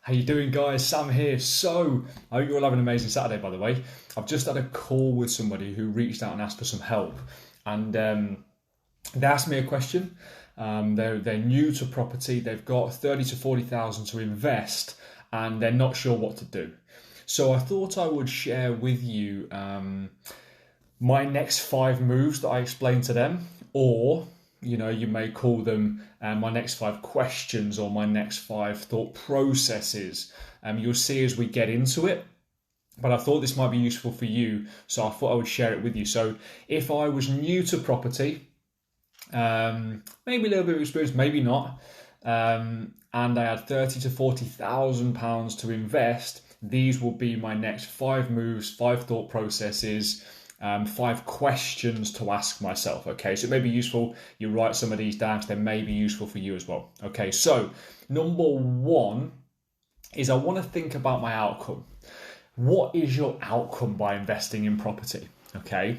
How you doing, guys? Sam here. So, I hope you all have an amazing Saturday, by the way. I've just had a call with somebody who reached out and asked for some help. And they asked me a question. They're new to property. They've got 30 to 40,000 to invest and they're not sure what to do. So I thought I would share with you my next 5 moves that I explained to them, or you may call them my next 5 questions or my next 5 thought processes. You'll see as we get into it. But I thought this might be useful for you, so I thought I would share it with you. So if I was new to property, maybe a little bit of experience, maybe not, and I had 30 to 40,000 pounds to invest, these will be my next 5 moves, 5 thought processes, 5 questions to ask myself. Okay, so it may be useful. You write some of these down because they may be useful for you as well. Okay, so number 1 is I want to think about my outcome. What is your outcome by investing in property? Okay,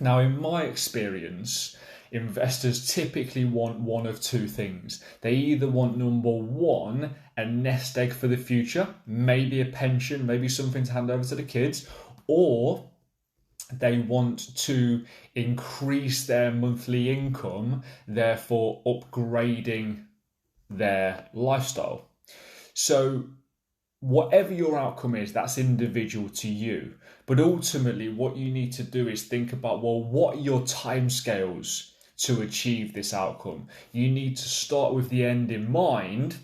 now in my experience, investors typically want one of 2 things. They either want, number 1, a nest egg for the future, maybe a pension, maybe something to hand over to the kids, or they want to increase their monthly income, therefore upgrading their lifestyle. So whatever your outcome is, that's individual to you. But ultimately, what you need to do is think about, well, what are your timescales to achieve this outcome? You need to start with the end in mind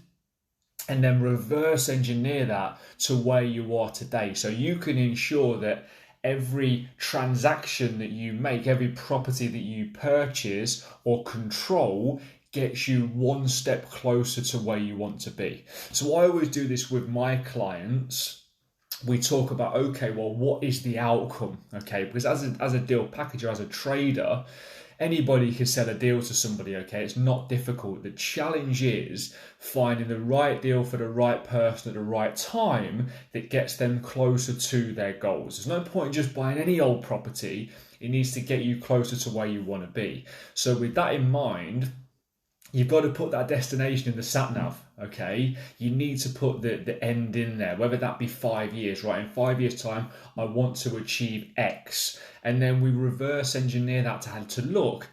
and then reverse engineer that to where you are today. So you can ensure that every transaction that you make, every property that you purchase or control gets you one step closer to where you want to be. So I always do this with my clients. We talk about, okay, well, what is the outcome? Okay, because as a deal packager, as a trader, anybody can sell a deal to somebody, okay? It's not difficult. The challenge is finding the right deal for the right person at the right time that gets them closer to their goals. There's no point in just buying any old property. It needs to get you closer to where you want to be. So with that in mind, you've got to put that destination in the sat nav, okay? You need to put the end in there, whether that be 5 years, right? In 5 years' time, I want to achieve X. And then we reverse engineer that to look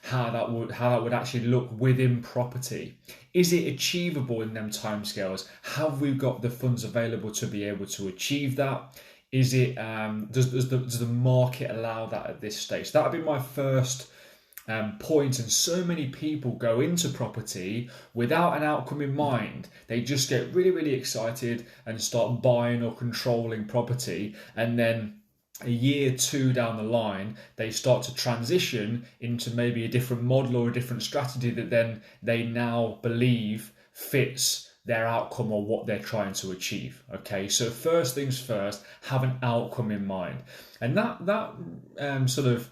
how that would actually look within property. Is it achievable in them timescales? Have we got the funds available to be able to achieve that? Is it does the market allow that at this stage? That would be my first point. And so many people go into property without an outcome in mind. They just get really, really excited and start buying or controlling property, and then a year, 2 down the line, they start to transition into maybe a different model or a different strategy that then they now believe fits their outcome or what they're trying to achieve. Okay, so first things first, have an outcome in mind. And that sort of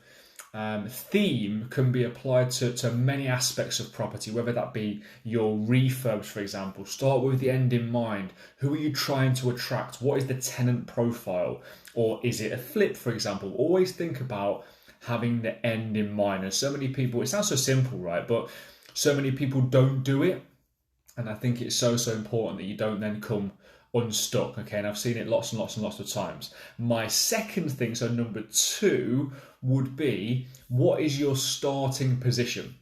theme can be applied to many aspects of property, whether that be your refurbs, for example. Start with the end in mind. Who are you trying to attract? What is the tenant profile? Or is it a flip, for example? Always think about having the end in mind. And so many people, it sounds so simple, right? But so many people don't do it. And I think it's so important that you don't then come unstuck, okay? And I've seen it lots and lots and lots of times. My second thing, so number 2, would be, what is your starting position?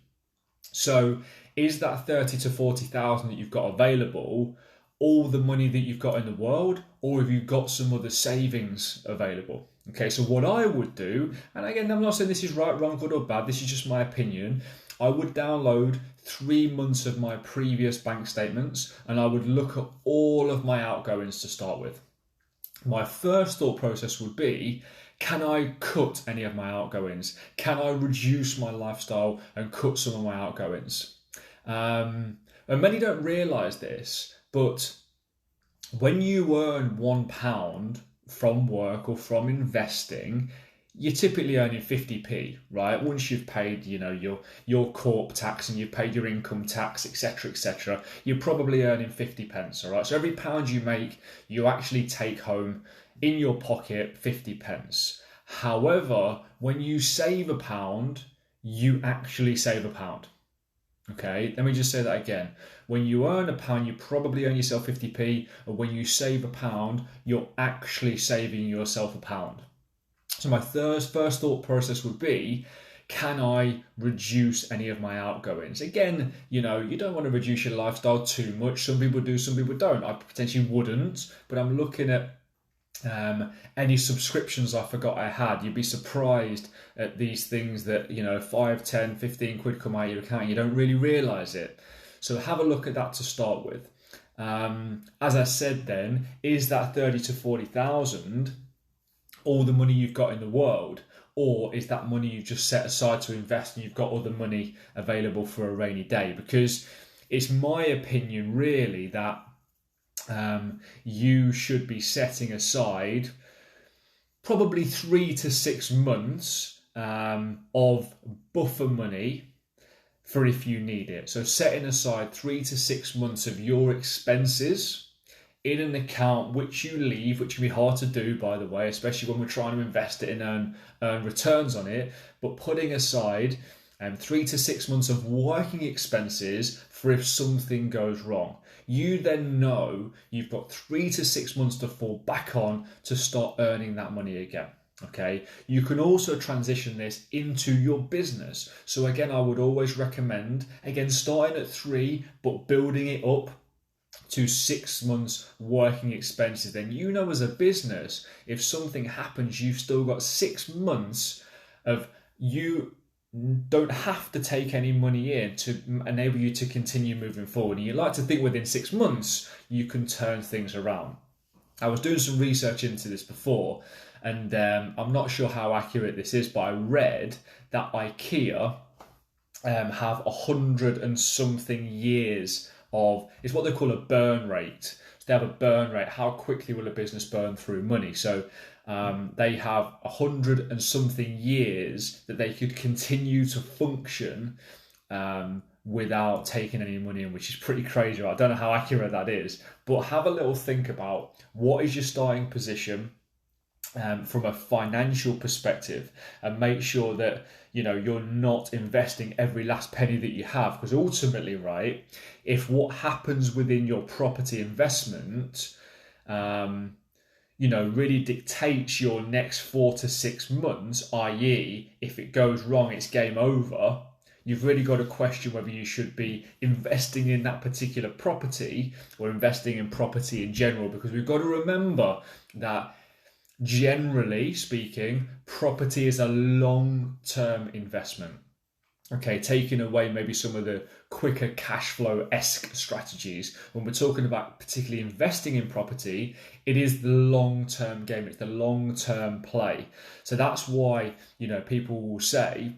So is that 30 to 40,000 that you've got available all the money that you've got in the world, or have you got some other savings available? Okay, so what I would do, and again, I'm not saying this is right, wrong, good or bad, this is just my opinion. I would download 3 months of my previous bank statements and I would look at all of my outgoings to start with. My first thought process would be, can I cut any of my outgoings? Can I reduce my lifestyle and cut some of my outgoings? And many don't realise this, but when you earn £1 from work or from investing, you're typically earning 50p, right? Once you've paid, your corp tax and you've paid your income tax, etc., you're probably earning 50 pence, all right? So every pound you make, you actually take home in your pocket 50 pence. However, when you save £1, you actually save £1. Okay, let me just say that again. When you earn a pound, you probably earn yourself 50p, and when you save a pound, you're actually saving yourself a pound. So my first thought process would be, can I reduce any of my outgoings? Again, you don't want to reduce your lifestyle too much. Some people do, some people don't. I potentially wouldn't, but I'm looking at any subscriptions I forgot I had. You'd be surprised at these things that 5, 10, 15 quid come out of your account and you don't really realize it. So have a look at that to start with. As I said, then, is that 30 to 40,000 all the money you've got in the world, or is that money you've just set aside to invest and you've got other money available for a rainy day? Because it's my opinion really that you should be setting aside probably 3 to 6 months of buffer money for if you need it. So setting aside 3 to 6 months of your expenses in an account which you leave, which can be hard to do, by the way, especially when we're trying to invest it and earn returns on it, but putting aside 3 to 6 months of working expenses for if something goes wrong. You then know you've got 3 to 6 months to fall back on to start earning that money again. Okay, you can also transition this into your business. So again, I would always recommend, again, starting at 3, but building it up to 6 months working expenses. Then as a business, if something happens, you've still got 6 months of you don't have to take any money in to enable you to continue moving forward. And you like to think within 6 months, you can turn things around. I was doing some research into this before, and I'm not sure how accurate this is, but I read that IKEA have 100 and something years of, it's what they call a burn rate. So they have a burn rate. How quickly will a business burn through money? So they have 100 and something years that they could continue to function without taking any money in, which is pretty crazy. I don't know how accurate that is, but have a little think about what is your starting position from a financial perspective, and make sure that you're not investing every last penny that you have, because ultimately, right, if what happens within your property investment really dictates your next 4 to 6 months, i.e. if it goes wrong, it's game over, you've really got to question whether you should be investing in that particular property or investing in property in general, because we've got to remember that generally speaking, property is a long-term investment. Okay, taking away maybe some of the quicker cash flow-esque strategies. When we're talking about particularly investing in property, it is the long-term game. It's the long-term play. So that's why, people will say,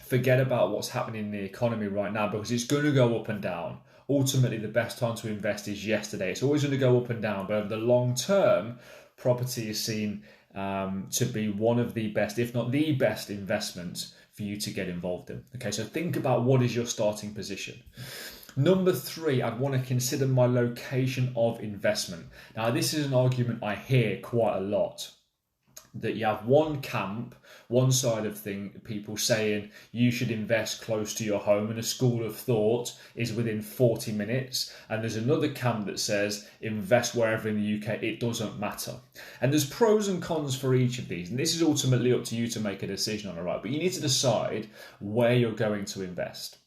forget about what's happening in the economy right now, because it's going to go up and down. Ultimately, the best time to invest is yesterday. It's always going to go up and down, but over the long term, property is seen to be one of the best, if not the best, investments for you to get involved in. Okay, so think about what is your starting position. Number 3, I'd want to consider my location of investment. Now, this is an argument I hear quite a lot, that you have one camp, one side of people saying you should invest close to your home, and a school of thought is within 40 minutes. And there's another camp that says invest wherever in the UK, it doesn't matter. And there's pros and cons for each of these. And this is ultimately up to you to make a decision on, all right? But you need to decide where you're going to invest.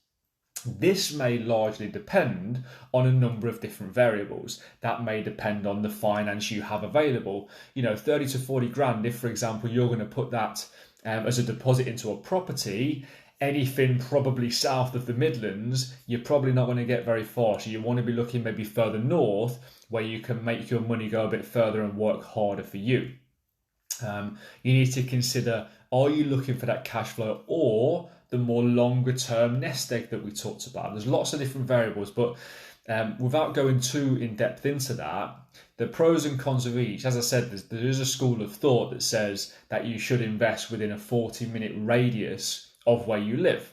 This may largely depend on a number of different variables. That may depend on the finance you have available. 30 to 40 grand, if, for example, you're going to put that as a deposit into a property, anything probably south of the Midlands, you're probably not going to get very far. So you want to be looking maybe further north, where you can make your money go a bit further and work harder for you. You need to consider, are you looking for that cash flow or the more longer term nest egg that we talked about? There's lots of different variables, but without going too in depth into that, the pros and cons of each, as I said, there is a school of thought that says that you should invest within a 40-minute radius of where you live.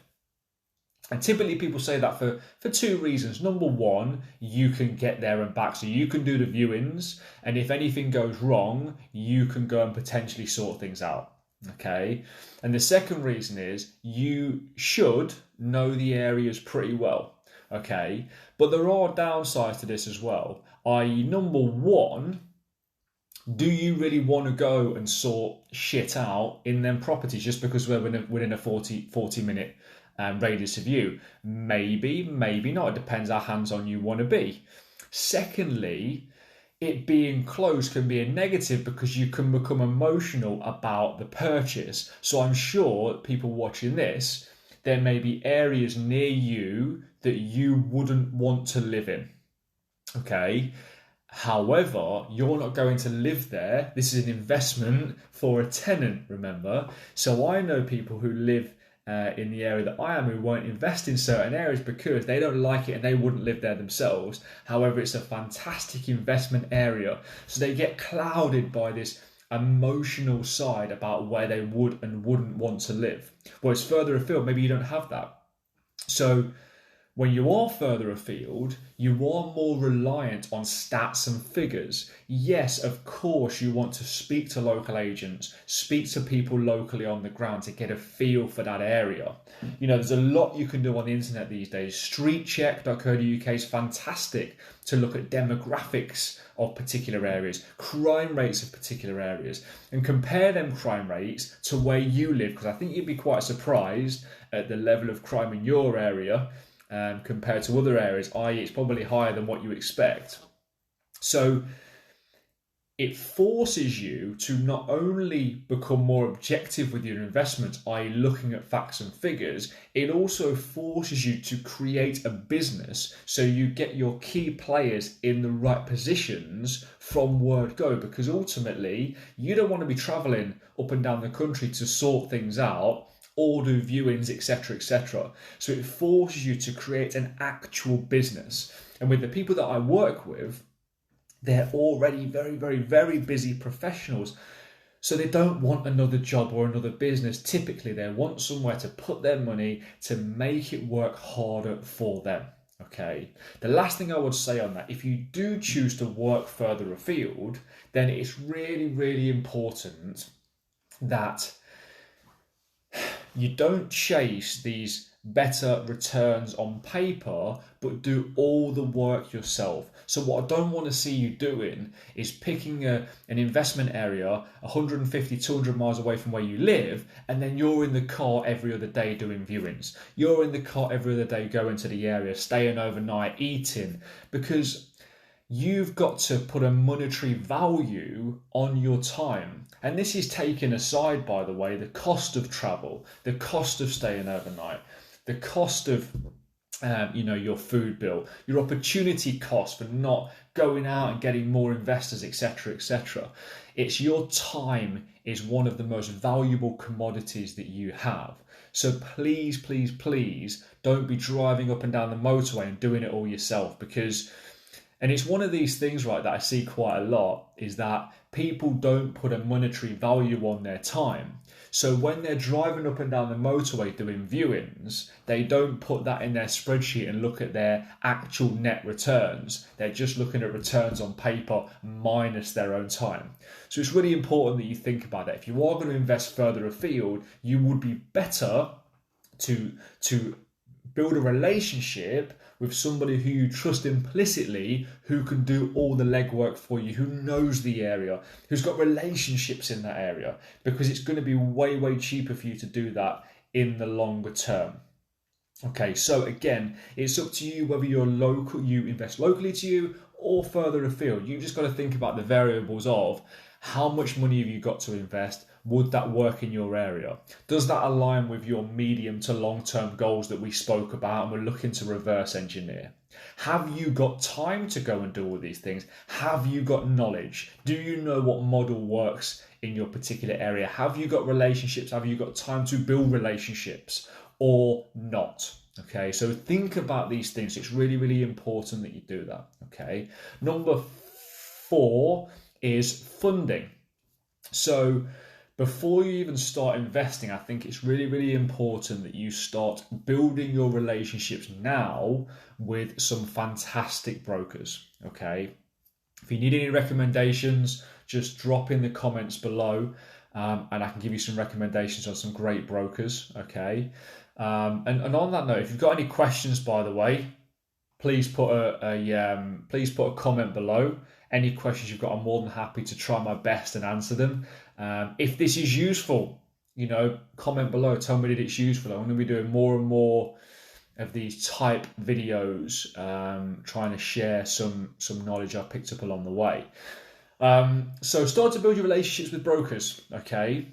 And typically people say that for 2 reasons. Number 1, you can get there and back. So you can do the viewings, and if anything goes wrong, you can go and potentially sort things out. Okay. And the second reason is you should know the areas pretty well. Okay. But there are downsides to this as well. I.e., number one, do you really want to go and sort shit out in them properties just because we're within a 40 minute radius of you? Maybe, maybe not. It depends how hands-on you want to be. Secondly, it being close can be a negative because you can become emotional about the purchase. So I'm sure people watching this, there may be areas near you that you wouldn't want to live in. Okay. However, you're not going to live there. This is an investment for a tenant, remember? So I know people who live in the area that I am who won't invest in certain areas because they don't like it and they wouldn't live there themselves. However, it's a fantastic investment area. So they get clouded by this emotional side about where they would and wouldn't want to live. Whereas further afield, maybe you don't have that. So when you are further afield, you are more reliant on stats and figures. Yes, of course, you want to speak to local agents, speak to people locally on the ground to get a feel for that area. You know, there's a lot you can do on the internet these days. Streetcheck.co.uk is fantastic to look at demographics of particular areas, crime rates of particular areas, and compare them crime rates to where you live, because I think you'd be quite surprised at the level of crime in your area. Compared to other areas, i.e. it's probably higher than what you expect. So it forces you to not only become more objective with your investments, i.e. looking at facts and figures, it also forces you to create a business so you get your key players in the right positions from word go, because ultimately you don't want to be travelling up and down the country to sort things out or do viewings, etc., etc. So it forces you to create an actual business. And with the people that I work with, they're already very, very, very busy professionals. So they don't want another job or another business. Typically, they want somewhere to put their money to make it work harder for them. Okay. The last thing I would say on that, if you do choose to work further afield, then it's really, really important that you don't chase these better returns on paper, but do all the work yourself. So what I don't want to see you doing is picking an investment area 150, 200 miles away from where you live, and then you're in the car every other day doing viewings. You're in the car every other day going to the area, staying overnight, eating, because you've got to put a monetary value on your time. And this is taken aside, by the way, the cost of travel, the cost of staying overnight, the cost of your food bill, your opportunity cost for not going out and getting more investors, etc., etc. It's your time is one of the most valuable commodities that you have. So please, please, please don't be driving up and down the motorway and doing it all yourself, because and it's one of these things, right, that I see quite a lot, is that people don't put a monetary value on their time. So when they're driving up and down the motorway doing viewings, they don't put that in their spreadsheet and look at their actual net returns. They're just looking at returns on paper minus their own time. So it's really important that you think about that. If you are going to invest further afield, you would be better to build a relationship with somebody who you trust implicitly, who can do all the legwork for you, who knows the area, who's got relationships in that area, because it's going to be way, way cheaper for you to do that in the longer term. Okay, so again, it's up to you whether you're local, you invest locally to you or further afield. You've just got to think about the variables of how much money have you got to invest. Would that work in your area? Does that align with your medium to long-term goals that we spoke about and we're looking to reverse engineer? Have you got time to go and do all these things? Have you got knowledge? Do you know what model works in your particular area? Have you got relationships? Have you got time to build relationships or not? Okay, so think about these things. It's really, really important that you do that. Okay, number 4 is funding. So before you even start investing, I think it's really, really important that you start building your relationships now with some fantastic brokers, okay? If you need any recommendations, just drop in the comments below. and I can give you some recommendations on some great brokers. Okay, and on that note, if you've got any questions, by the way, please put please put a comment below. Any questions you've got, I'm more than happy to try my best and answer them. If this is useful, comment below. Tell me that it's useful. I'm going to be doing more and more of these type videos, trying to share some knowledge I picked up along the way. So start to build your relationships with brokers. Okay,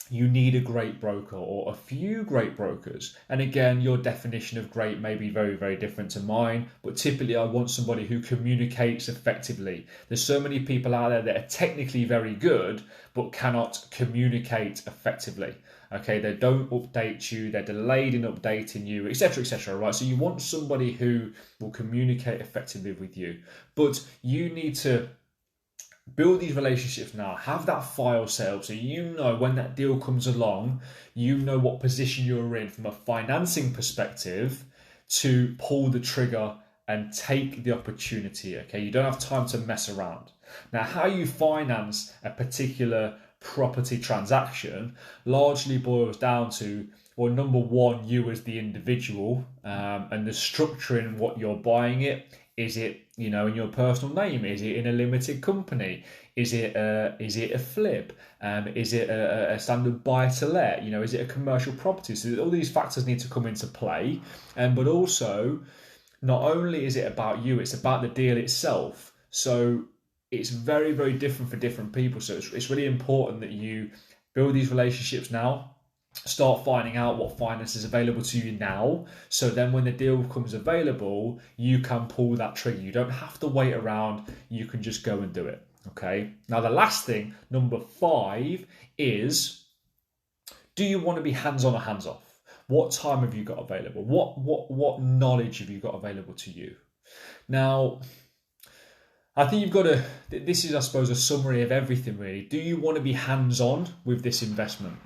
you need a great broker or a few great brokers. And again, your definition of great may be very, very different to mine, but typically I want somebody who communicates effectively. There's so many people out there that are technically very good, but cannot communicate effectively. Okay, they don't update you, they're delayed in updating you, etc., etc., right? So you want somebody who will communicate effectively with you, but you need to build these relationships now. Have that file set up so you know when that deal comes along, you know what position you're in from a financing perspective to pull the trigger and take the opportunity. Okay, you don't have time to mess around. Now, how you finance a particular property transaction largely boils down to, well, number one, you as the individual, and the structuring what you're buying it. Is it, in your personal name? Is it in a limited company? Is it a flip? Is it a standard buy to let? Is it a commercial property? So all these factors need to come into play. But also, not only is it about you, it's about the deal itself. So it's very, very different for different people. So it's really important that you build these relationships now. Start finding out what finance is available to you now, so then when the deal comes available, you can pull that trigger. You don't have to wait around, you can just go and do it. Okay, now the last thing, number 5, is, do you want to be hands-on or hands-off? What time have you got available? What knowledge have you got available to you? Now, I think you've got to, this is, I suppose, a summary of everything really. Do you want to be hands-on with this investment?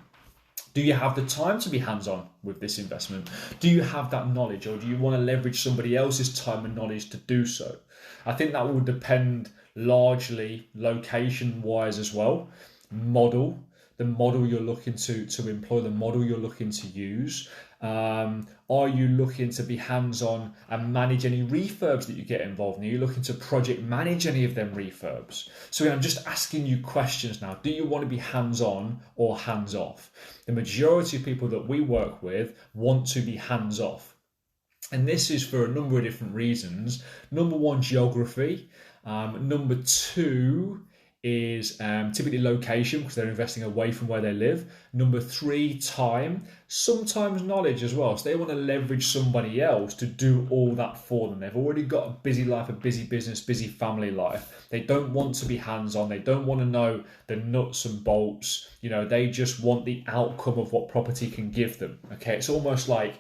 Do you have the time to be hands-on with this investment? Do you have that knowledge, or do you want to leverage somebody else's time and knowledge to do so? I think that will depend largely location-wise as well. The model you're looking to employ, the model you're looking to use. Are you looking to be hands-on and manage any refurbs that you get involved in? Are you looking to project manage any of them refurbs? So I'm just asking you questions now. Do you want to be hands-on or hands-off? The majority of people that we work with want to be hands-off. And this is for a number of different reasons. Number 1, geography. Number 2, is typically location, because they're investing away from where they live. Number 3, time. Sometimes knowledge as well. So they want to leverage somebody else to do all that for them. They've already got a busy life, a busy business, busy family life. They don't want to be hands-on. They don't want to know the nuts and bolts. They just want the outcome of what property can give them. Okay, it's almost like,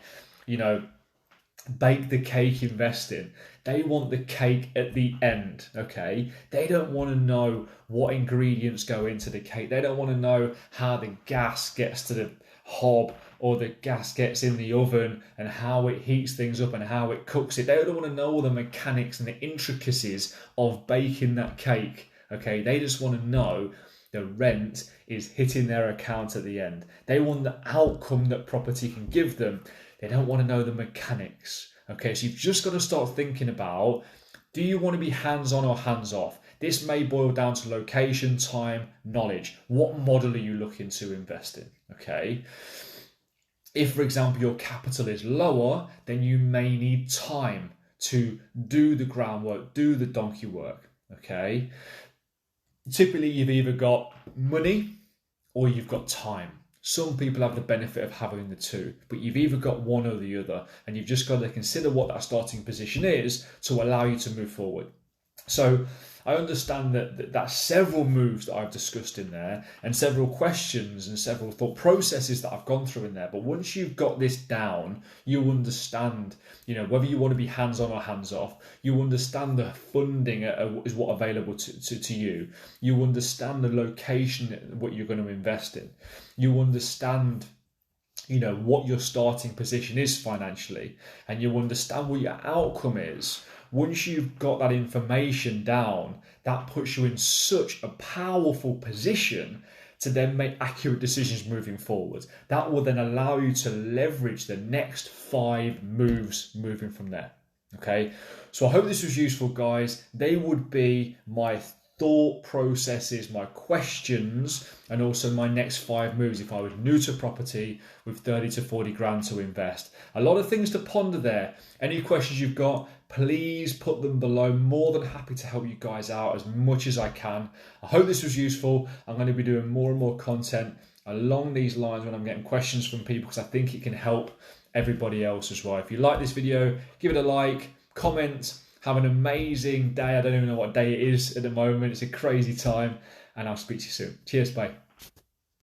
bake the cake investing. They want the cake at the end, okay? They don't want to know what ingredients go into the cake. They don't want to know how the gas gets to the hob or the gas gets in the oven and how it heats things up and how it cooks it. They don't want to know all the mechanics and the intricacies of baking that cake, okay? They just want to know the rent is hitting their account at the end. They want the outcome that property can give them. They don't want to know the mechanics. Okay, so you've just got to start thinking about, do you want to be hands-on or hands-off? This may boil down to location, time, knowledge. What model are you looking to invest in? Okay. If, for example, your capital is lower, then you may need time to do the groundwork, do the donkey work. Okay. Typically, you've either got money or you've got time. Some people have the benefit of having the two, but you've either got one or the other, and you've just got to consider what that starting position is to allow you to move forward. So I understand that that's several moves that I've discussed in there, and several questions and several thought processes that I've gone through in there. But once you've got this down, you understand, whether you want to be hands-on or hands-off. You understand the funding is what available to you. You understand the location, what you're going to invest in. You understand what your starting position is financially, and you understand what your outcome is. Once you've got that information down, that puts you in such a powerful position to then make accurate decisions moving forward. That will then allow you to leverage the next 5 moves moving from there. Okay, so I hope this was useful, guys. They would be my thought processes, my questions, and also my next 5 moves if I was new to property with 30 to 40 grand to invest. A lot of things to ponder there. Any questions you've got, please put them below. More than happy to help you guys out as much as I can. I hope this was useful. I'm going to be doing more and more content along these lines when I'm getting questions from people, because I think it can help everybody else as well. If you like this video, give it a like, comment. Have an amazing day. I don't even know what day it is at the moment. It's a crazy time, and I'll speak to you soon. Cheers, bye.